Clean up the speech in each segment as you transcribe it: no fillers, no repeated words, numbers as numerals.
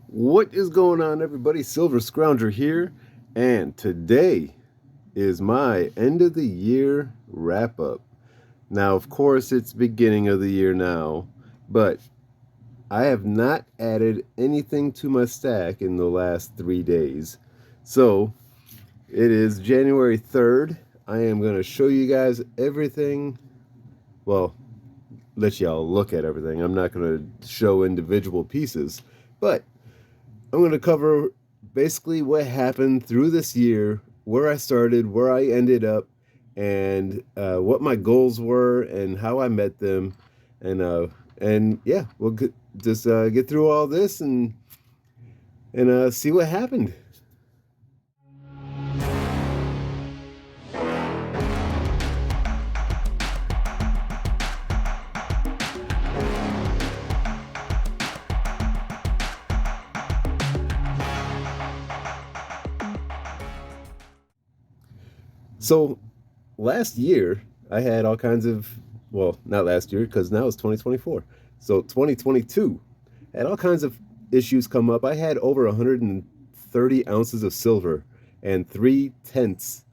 What is going on, everybody? Silver Scrounger here, and today is my end of the year wrap up. Now, of course, it's beginning of the year now, but I have not added anything to my stack in the last 3 days. So, it is January 3rd. I am going to show you guys everything. Well, let y'all look at everything. I'm not going to show individual pieces, but I'm going to cover basically what happened through this year, where I started, where I ended up, and what my goals were, and how I met them, and yeah, we'll just get through all this and see what happened. So last year, I had all kinds of, well, not last year because now it's 2024. So 2022 had all kinds of issues come up. I had over 130 ounces of silver and 3/10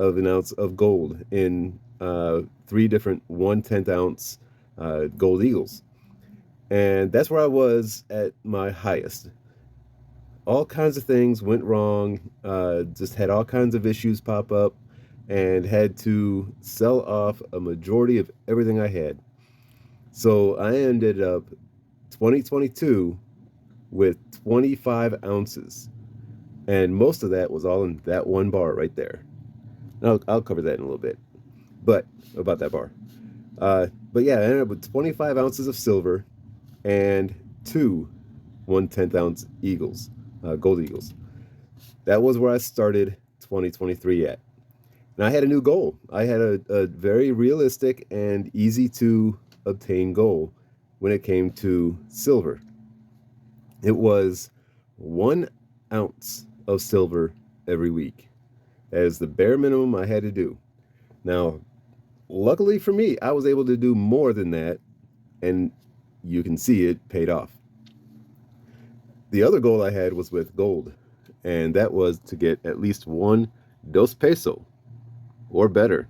of an ounce of gold in three different 1/10 ounce gold eagles. And that's where I was at my highest. All kinds of things went wrong, just had all kinds of issues pop up, and had to sell off a majority of everything I had. So I ended up 2022 with 25 ounces, and most of that was all in that one bar right there. I'll cover that in a little bit, but about that bar. But yeah, I ended up with 25 ounces of silver and two 1/10 ounce eagles, gold eagles. That was where I started 2023 at. And I had a new goal. I had a very realistic and easy to obtain goal when it came to silver. It was 1 ounce of silver every week. That is the bare minimum I had to do. Now, luckily for me, I was able to do more than that, and you can see it paid off. The other goal I had was with gold, and that was to get at least one dos peso or better,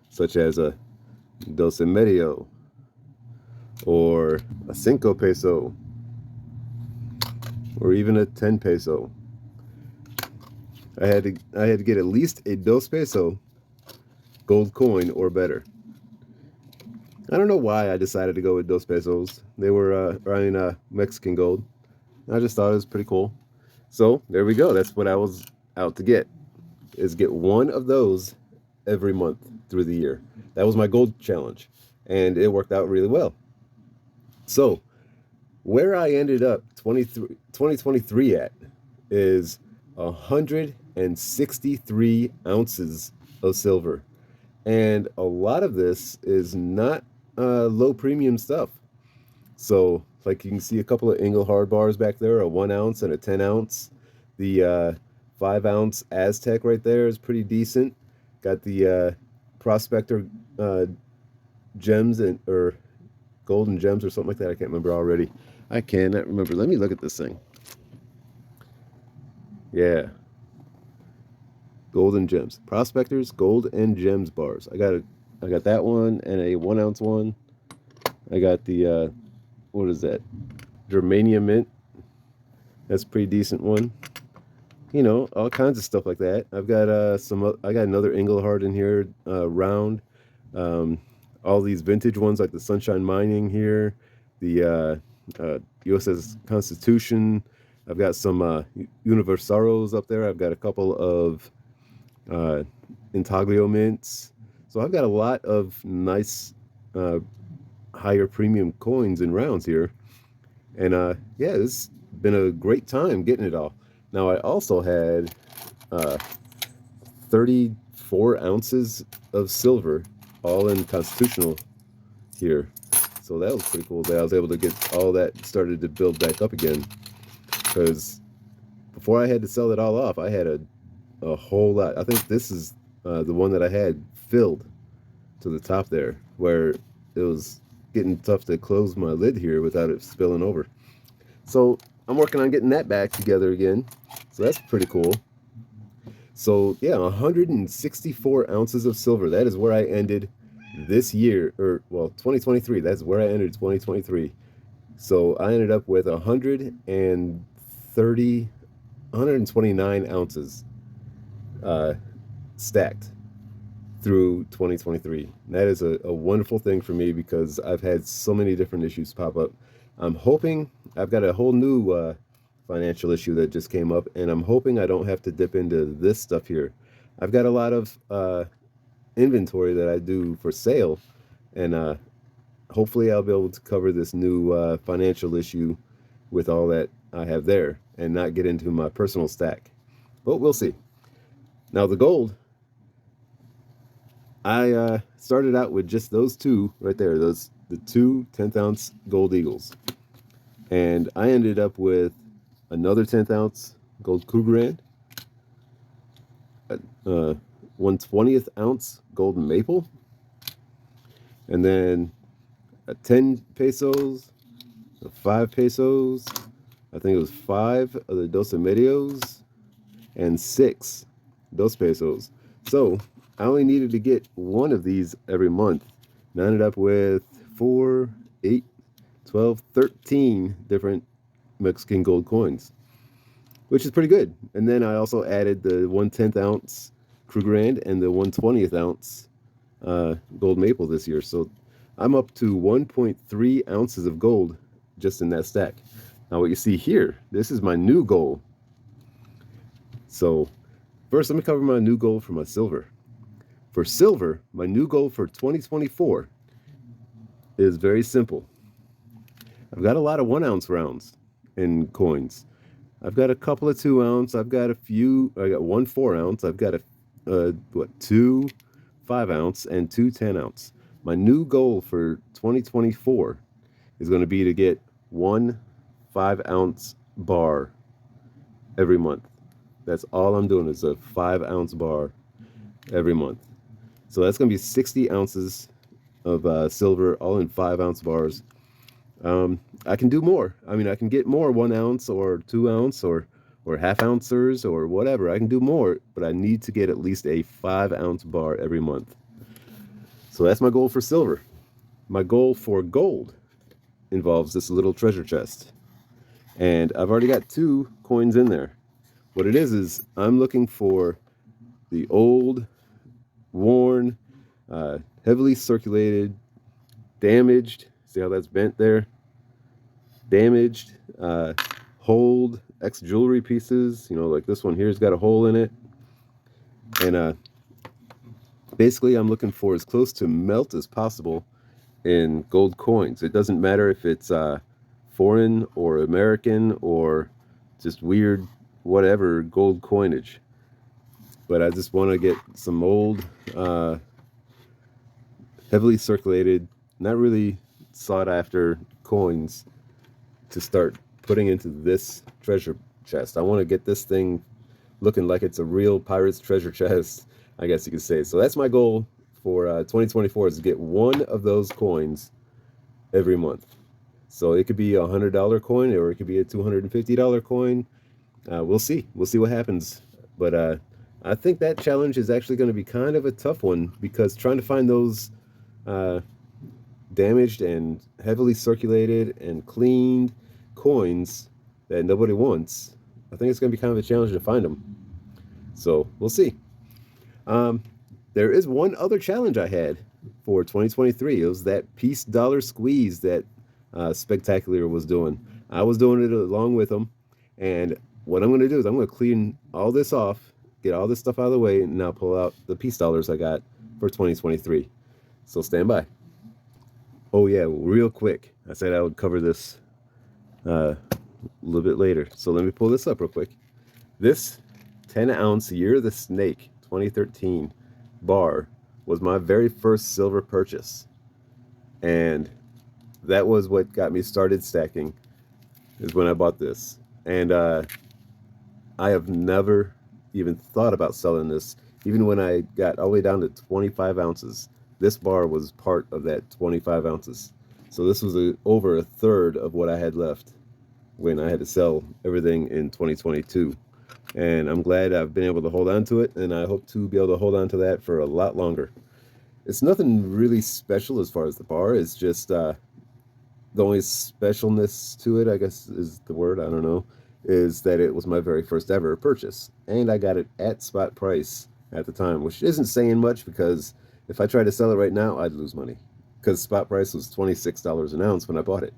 such as a dos y medio or a cinco peso or even a 10 peso. I had to get at least a dos peso gold coin or better. I don't know why I decided to go with dos pesos. They were Mexican gold. I just thought it was pretty cool. So there we go. That's what I was out to get, is get one of those every month through the year. That was my gold challenge, and it worked out really well. So where I ended up 2023 at is 163 ounces of silver. And a lot of this is not low premium stuff. So, like you can see a couple of Engelhard bars back there, a 1 ounce and a 10 ounce. The 5 ounce Aztec right there is pretty decent. Got the Prospector gems or golden gems or something like that. I can't remember already. I cannot remember. Let me look at this thing. Yeah, golden gems, Prospectors gold and gems bars. I got that one and a 1 ounce one. I got the what is that? Germania mint. That's a pretty decent one. You know, all kinds of stuff like that. I've got I got another Engelhard in here, round. Um, all these vintage ones like the Sunshine Mining here, the USS Constitution. I've got some Universaros up there. I've got a couple of Intaglio mints. So I've got a lot of nice uh, higher premium coins and rounds here. And yeah, it's been a great time getting it all. Now I also had uh, 34 ounces of silver, all in Constitutional here. So that was pretty cool that I was able to get all that started to build back up again. Because before I had to sell it all off, I had a whole lot. I think this is the one that I had filled to the top there, where it was getting tough to close my lid here without it spilling over. So I'm working on getting that back together again. So that's pretty cool. So yeah, 164 ounces of silver. That is where I ended this year, or well, 2023. That's where I ended 2023. So I ended up with 129 ounces stacked through 2023. That is a wonderful thing for me because I've had so many different issues pop up. I'm hoping I've got a whole new financial issue that just came up, and I'm hoping I don't have to dip into this stuff here. I've got a lot of inventory that I do for sale, and hopefully I'll be able to cover this new financial issue with all that I have there and not get into my personal stack. But we'll see. Now the gold, I started out with just those two right there, the two 10th ounce gold eagles. And I ended up with another 10th ounce gold Krugerrand, 1/20th ounce gold maple, and then 10 pesos, 5 pesos, I think it was 5 of the Dos Medios, and 6 Dos Pesos. So I only needed to get one of these every month. And I ended up with 4, 8, 12, 13 different Mexican gold coins, which is pretty good. And then I also added the 1/10th ounce Krugerrand and the 1/20th ounce gold maple this year. So I'm up to 1.3 ounces of gold just in that stack. Now what you see here, this is my new goal. So first let me cover my new goal for my silver. For silver, my new goal for 2024 is very simple. I've got a lot of 1 ounce rounds in coins. I've got a couple of 2 ounce. I've got a few. I got 1 4 ounce. I've got 2 5 ounce and 2 10 ounce. My new goal for 2024 is going to be to get 1 5 ounce bar every month. That's all I'm doing is a 5 ounce bar every month. So that's going to be 60 ounces of silver, all in 5 ounce bars. I can do more. I mean, I can get more 1 ounce or 2 ounce or half ouncers or whatever. I can do more, but I need to get at least a 5 ounce bar every month. So that's my goal for silver. My goal for gold involves this little treasure chest. And I've already got 2 coins in there. What it is I'm looking for the old, worn, heavily circulated, damaged, see how that's bent there? Damaged, hold ex-jewelry pieces, you know, like this one here's got a hole in it. And basically I'm looking for as close to melt as possible in gold coins. It doesn't matter if it's foreign or American or just weird whatever gold coinage. But I just want to get some old, heavily circulated, not really sought after coins to start putting into this treasure chest. I want to get this thing looking like it's a real pirate's treasure chest, I guess you could say. So that's my goal for 2024 is to get 1 of those coins every month. So it could be a $100 coin or it could be a $250 coin. We'll see. We'll see what happens. But I think that challenge is actually going to be kind of a tough one because trying to find those damaged and heavily circulated and cleaned coins that nobody wants, I think it's going to be kind of a challenge to find them. So we'll see. There is one other challenge I had for 2023. It was that Peace Dollar Squeeze that Spectacular was doing. I was doing it along with them. And what I'm going to do is I'm going to clean all this off, get all this stuff out of the way, and now pull out the Peace Dollars I got for 2023. So stand by. Oh yeah, real quick. I said I would cover this a little bit later. So let me pull this up real quick. This 10 ounce Year of the Snake 2013 bar was my very first silver purchase. And that was what got me started stacking, is when I bought this. And I have never even thought about selling this. Even when I got all the way down to 25 ounces, this bar was part of that 25 ounces. So this was over a third of what I had left. when I had to sell everything in 2022. And I'm glad I've been able to hold on to it, and I hope to be able to hold on to that for a lot longer. It's nothing really special as far as the bar. It's just the only specialness to it, I guess is the word, I don't know, is that it was my very first ever purchase. And I got it at spot price at the time, which isn't saying much because if I tried to sell it right now, I'd lose money. Because spot price was $26 an ounce when I bought it.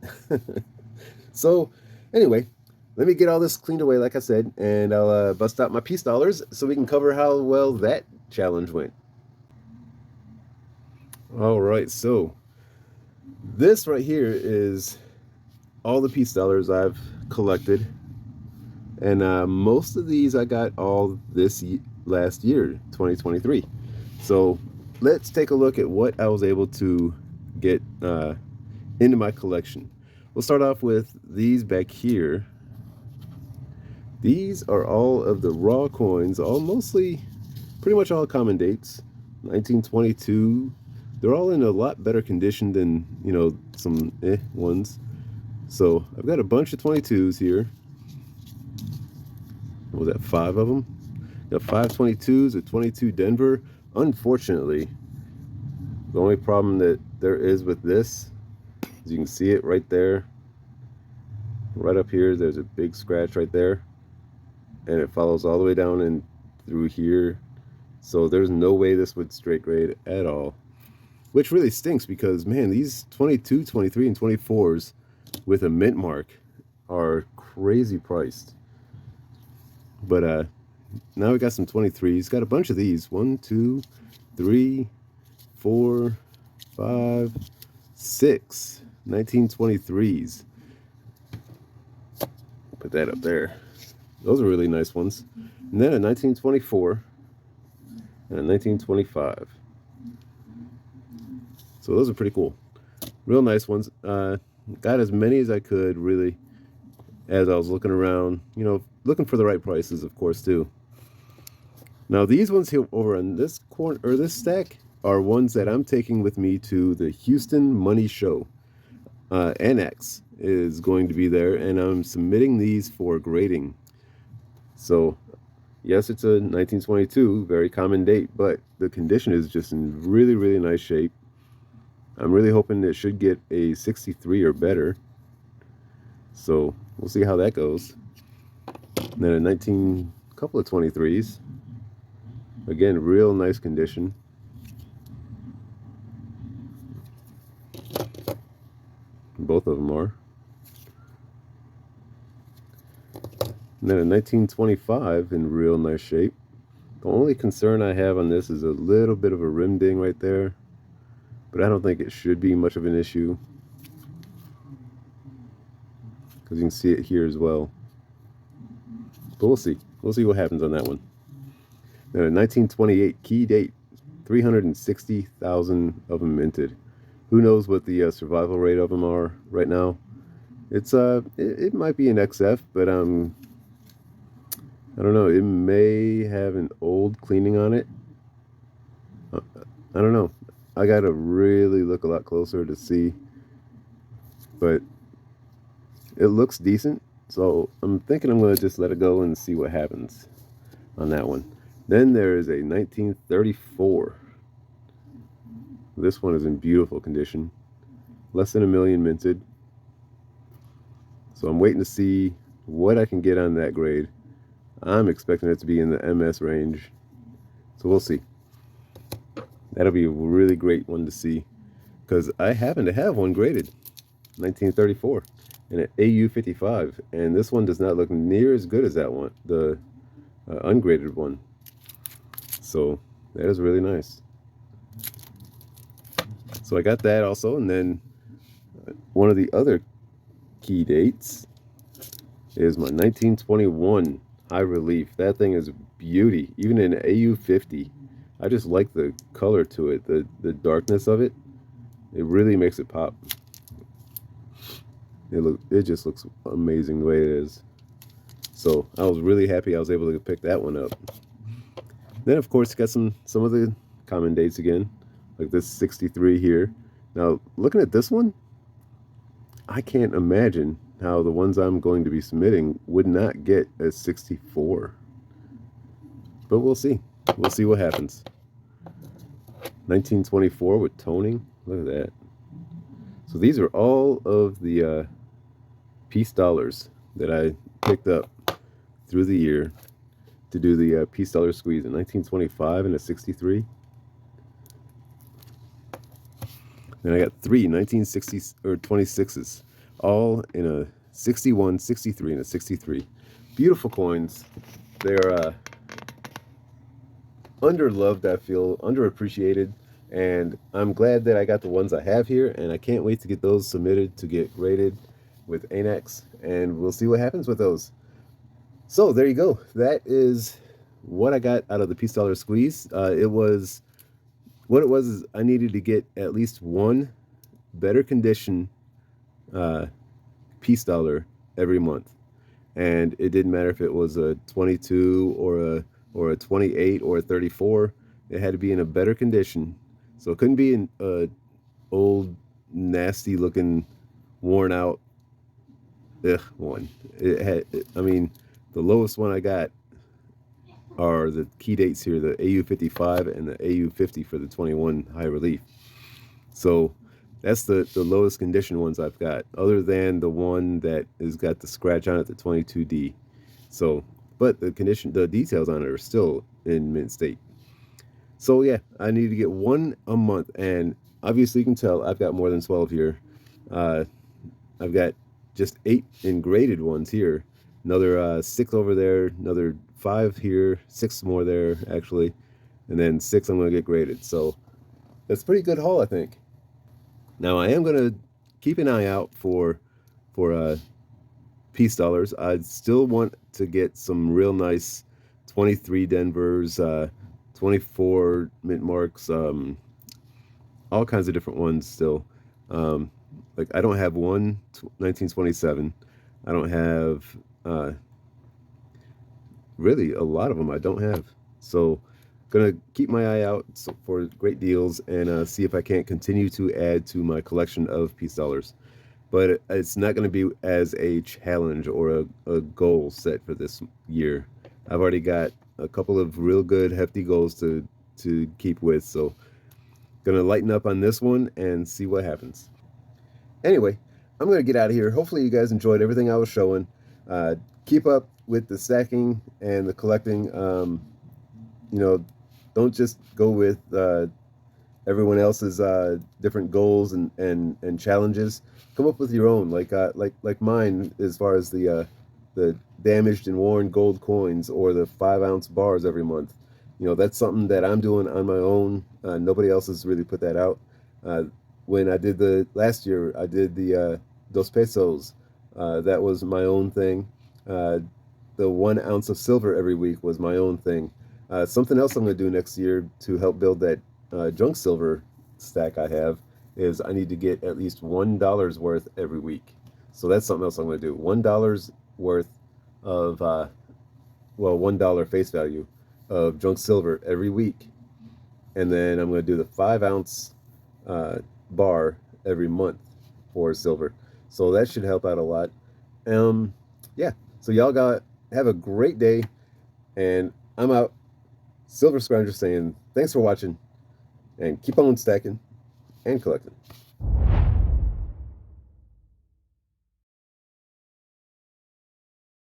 So, anyway, let me get all this cleaned away, like I said, and I'll bust out my peace dollars so we can cover how well that challenge went. All right, so this right here is all the peace dollars I've collected, and most of these I got all this last year, 2023. So let's take a look at what I was able to get into my collection. We'll start off with these back here. These are all of the raw coins, all mostly, pretty much all common dates, 1922. They're all in a lot better condition than, you know, some ones. So I've got a bunch of 22s here. What was that, 5 of them? Got 5 22s, a 22 Denver. Unfortunately, the only problem that there is with this, as you can see it right there, right up here, there's a big scratch right there. And it follows all the way down and through here. So there's no way this would straight grade at all. Which really stinks because, man, these 22, 23, and 24s with a mint mark are crazy priced. But now we got some 23s. Got a bunch of these. 1, 2, 3, 4, 5, 6 1923s. Put that up there. Those are really nice ones. And then a 1924 and a 1925. So those are pretty cool. Real nice ones. Got as many as I could, really, as I was looking around. You know, looking for the right prices, of course, too. Now, these ones here over on this corner, or this stack, are ones that I'm taking with me to the Houston Money Show. NX is going to be there, and I'm submitting these for grading. So, yes, it's a 1922, very common date, but the condition is just in really, really nice shape. I'm really hoping it should get a 63 or better. So, we'll see how that goes. And then a couple of 23s. Again, real nice condition. Both of them are. And then a 1925 in real nice shape. The only concern I have on this is a little bit of a rim ding right there, but I don't think it should be much of an issue because you can see it here as well. But we'll see. We'll see what happens on that one. Then a 1928 key date, 360,000 of them minted. Who knows what the survival rate of them are right now? It's it might be an XF, but I don't know. It may have an old cleaning on it. I don't know. I gotta really look a lot closer to see, but it looks decent. So I'm thinking I'm gonna just let it go and see what happens on that one. Then there is a 1934. This one is in beautiful condition. Less than 1 million minted. So I'm waiting to see what I can get on that grade. I'm expecting it to be in the MS range. So we'll see. That'll be a really great one to see. Because I happen to have one graded. 1934. And an AU55. And this one does not look near as good as that one. The ungraded one. So that is really nice. So I got that also, and then one of the other key dates is my 1921 high relief. That thing is a beauty, even in AU50. I just like the color to it, the darkness of it. It really makes it pop. It just looks amazing the way it is. So I was really happy I was able to pick that one up. Then of course got some of the common dates again. Like this 63 here. Now, looking at this one, I can't imagine how the ones I'm going to be submitting would not get a 64. But we'll see. We'll see what happens. 1924 with toning. Look at that. So these are all of the piece dollars that I picked up through the year to do the piece dollar squeeze in 1925 and a 63. Then I got three 1960s or 26s, all in a 61, 63, and a 63. Beautiful coins. They're underloved, I feel, underappreciated, and I'm glad that I got the ones I have here, and I can't wait to get those submitted to get graded with ANACS, and we'll see what happens with those. So there you go. That is what I got out of the piece dollar squeeze. What it was is I needed to get at least one better condition piece dollar every month, and it didn't matter if it was a 22 or a 28 or a 34. It had to be in a better condition, so it couldn't be an old, nasty looking, worn out one. I mean, the lowest one I got are the key dates here, the AU55 and the AU50 for the 21 high relief. So that's the lowest condition ones I've got, other than the one that has got the scratch on it, the 22D. So, but the details on it are still in mint state. So yeah, I need to get one a month, and obviously you can tell I've got more than 12 here. I've got just 8 engraded ones here, another 6 over there, another 5 here, 6 more there actually, and then 6 I'm going to get graded. So that's a pretty good haul, I think. Now I am going to keep an eye out for piece dollars. I still want to get some real nice 23 Denvers, 24 mint marks, all kinds of different ones still. Like I don't have one 1927. I don't have really a lot of them. I don't have. So gonna keep my eye out for great deals and see if I can't continue to add to my collection of piece dollars. But it's not going to be as a challenge or a goal set for this year. I've already got a couple of real good hefty goals to keep with, so gonna lighten up on this one and see what happens. Anyway, I'm gonna get out of here. Hopefully you guys enjoyed everything I was showing. Keep up with the stacking and the collecting. You know, don't just go with everyone else's different goals and challenges. Come up with your own, like mine, as far as the damaged and worn gold coins or the 5-ounce bars every month. You know, that's something that I'm doing on my own. Nobody else has really put that out. When I did last year, I did the Dos Pesos. That was my own thing. The 1 ounce of silver every week was my own thing. Something else I'm going to do next year to help build that junk silver stack I have is I need to get at least $1 worth every week. So that's something else I'm going to do. $1 worth of, well, $1 face value of junk silver every week. And then I'm going to do the 5-ounce bar every month for silver. So that should help out a lot. Yeah, so y'all have a great day, and I'm out. Silver Scrounger saying thanks for watching, and keep on stacking and collecting.